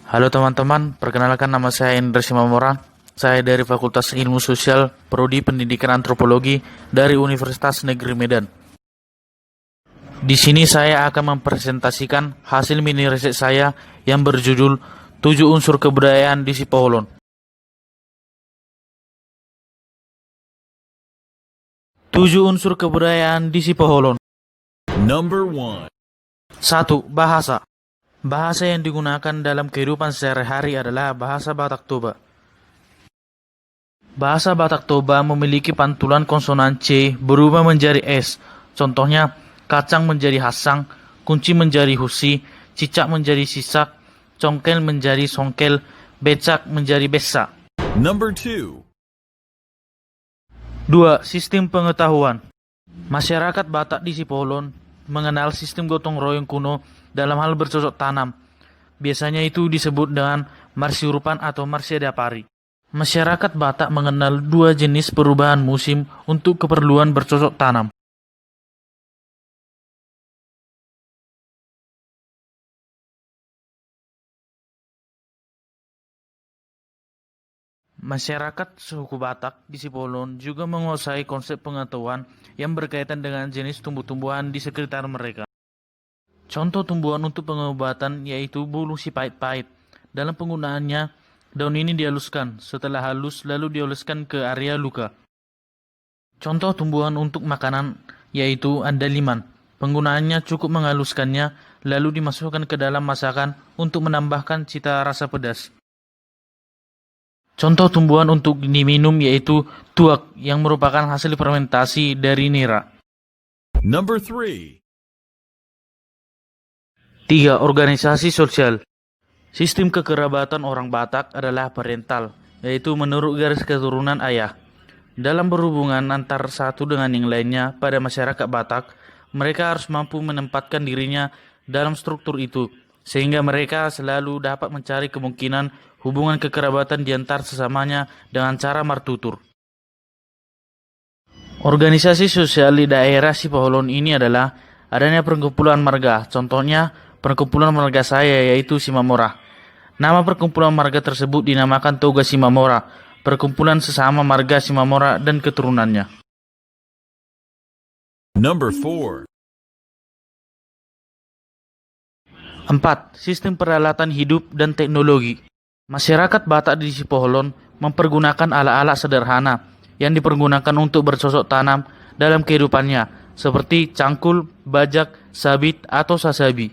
Halo teman-teman, perkenalkan nama saya Indra Simamora. Saya dari Fakultas Ilmu Sosial, Prodi Pendidikan Antropologi dari Universitas Negeri Medan. Di sini saya akan mempresentasikan hasil mini riset saya yang berjudul 7 unsur kebudayaan di Sipoholon. 7 unsur kebudayaan di Sipoholon. Number 1. 1. Bahasa. Bahasa yang digunakan dalam kehidupan sehari-hari adalah bahasa Batak Toba. Bahasa Batak Toba memiliki pantulan konsonan C berubah menjadi S. Contohnya, kacang menjadi hasang, kunci menjadi husi, cicak menjadi sisak, congkel menjadi songkel, becak menjadi besak. Number 2. 2. Sistem pengetahuan. Masyarakat Batak di Sipoholon mengenal sistem gotong royong kuno dalam hal bercocok tanam. Biasanya itu disebut dengan marsiurupan atau marsiadapari. Masyarakat Batak mengenal 2 jenis perubahan musim untuk keperluan bercocok tanam. Masyarakat suku Batak di Sipoholon juga menguasai konsep pengetahuan yang berkaitan dengan jenis tumbuh-tumbuhan di sekitar mereka. Contoh tumbuhan untuk pengobatan yaitu bulu si pahit-pahit. Dalam penggunaannya, daun ini dihaluskan. Setelah halus, lalu dioleskan ke area luka. Contoh tumbuhan untuk makanan yaitu andaliman. Penggunaannya cukup menghaluskannya, lalu dimasukkan ke dalam masakan untuk menambahkan cita rasa pedas. Contoh tumbuhan untuk diminum yaitu tuak yang merupakan hasil fermentasi dari nira. Number 3. 3. Organisasi sosial. Sistem kekerabatan orang Batak adalah parental, yaitu menurut garis keturunan ayah. Dalam berhubungan antar satu dengan yang lainnya pada masyarakat Batak, mereka harus mampu menempatkan dirinya dalam struktur itu, sehingga mereka selalu dapat mencari kemungkinan hubungan kekerabatan di antar sesamanya dengan cara martutur. Organisasi sosial di daerah Sipoholon ini adalah adanya perkumpulan marga, contohnya perkumpulan marga saya yaitu Simamora. Nama perkumpulan marga tersebut dinamakan Toga Simamora, perkumpulan sesama marga Simamora dan keturunannya. Number 4. 4. Sistem peralatan hidup dan teknologi. Masyarakat Batak di Sipoholon mempergunakan alat-alat sederhana yang dipergunakan untuk bercocok tanam dalam kehidupannya, seperti cangkul, bajak, sabit, atau sasabi.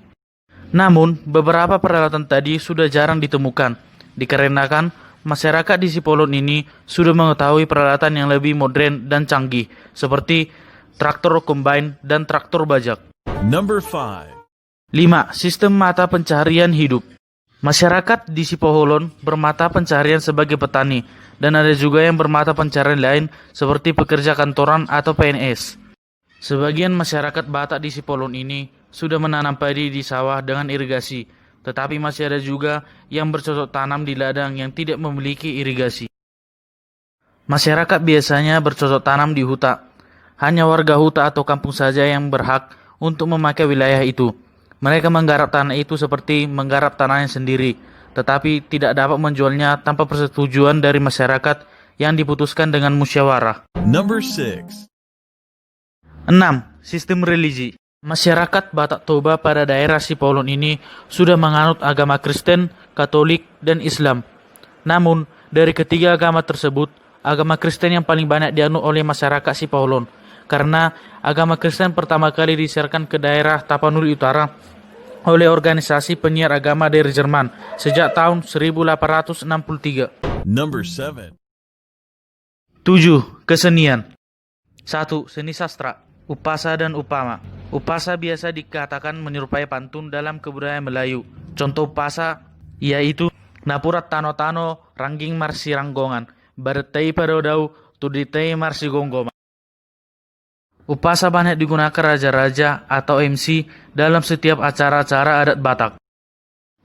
Namun, beberapa peralatan tadi sudah jarang ditemukan, dikarenakan masyarakat di Sipoholon ini sudah mengetahui peralatan yang lebih modern dan canggih, seperti traktor combine dan traktor bajak. Number 5. 5. Sistem mata pencaharian hidup. Masyarakat di Sipoholon bermata pencaharian sebagai petani, dan ada juga yang bermata pencaharian lain seperti pekerja kantoran atau PNS. Sebagian masyarakat Batak di Sipoholon ini sudah menanam padi di sawah dengan irigasi, tetapi masih ada juga yang bercocok tanam di ladang yang tidak memiliki irigasi. Masyarakat biasanya bercocok tanam di huta. Hanya warga huta atau kampung saja yang berhak untuk memakai wilayah itu. Mereka menggarap tanah itu seperti menggarap tanahnya sendiri, tetapi tidak dapat menjualnya tanpa persetujuan dari masyarakat yang diputuskan dengan musyawarah. Number 6. 6. Sistem religi. Masyarakat Batak Toba pada daerah Sipoholon ini sudah menganut agama Kristen, Katolik, dan Islam. Namun, dari ketiga agama tersebut, agama Kristen yang paling banyak dianut oleh masyarakat Sipoholon, karena agama Kristen pertama kali disiarkan ke daerah Tapanuli Utara oleh organisasi penyiar agama dari Jerman sejak tahun 1863. Number 7. 7. Kesenian. 1. Seni sastra, upasa dan upama. Upasa biasa dikatakan menyerupai pantun dalam kebudayaan Melayu. Contoh upasa yaitu napurat tano-tano rangging marsi ranggongan, baretai padodau tuditai marsi gonggoma. Upasa banyak digunakan raja-raja atau MC dalam setiap acara-acara adat Batak.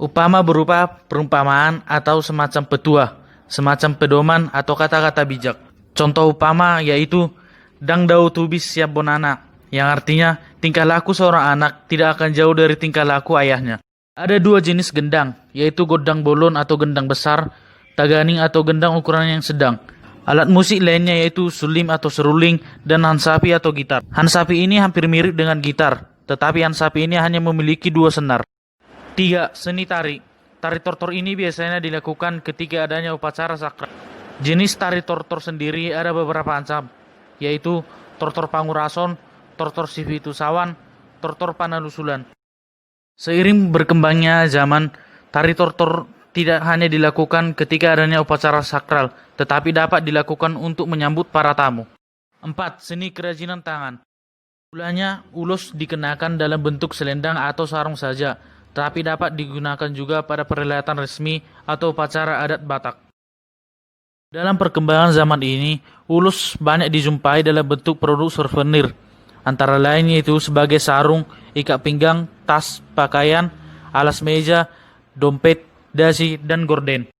Upama berupa perumpamaan atau semacam petuah, semacam pedoman atau kata-kata bijak. Contoh upama yaitu dang dau tubis siap bonana, yang artinya tingkah laku seorang anak tidak akan jauh dari tingkah laku ayahnya. Ada dua jenis gendang, yaitu gendang bolon atau gendang besar, taganing atau gendang ukuran yang sedang. Alat musik lainnya yaitu sulim atau seruling, dan hansapi atau gitar. Hansapi ini hampir mirip dengan gitar, tetapi hansapi ini hanya memiliki dua senar. 3. Seni tari. Tari tortor ini biasanya dilakukan ketika adanya upacara sakral. Jenis tari tortor sendiri ada beberapa macam, yaitu tortor pangurason, tortor sivitusawan, tortor panalusulan. Seiring berkembangnya zaman, tari tortor tidak hanya dilakukan ketika adanya upacara sakral, tetapi dapat dilakukan untuk menyambut para tamu. 4. Seni kerajinan tangan. Mulanya, ulos dikenakan dalam bentuk selendang atau sarung saja, tapi dapat digunakan juga pada perhelatan resmi atau upacara adat Batak. Dalam perkembangan zaman ini, ulos banyak dijumpai dalam bentuk produk souvenir, antara lain yaitu sebagai sarung, ikat pinggang, tas, pakaian, alas meja, dompet, dasi, dan gorden.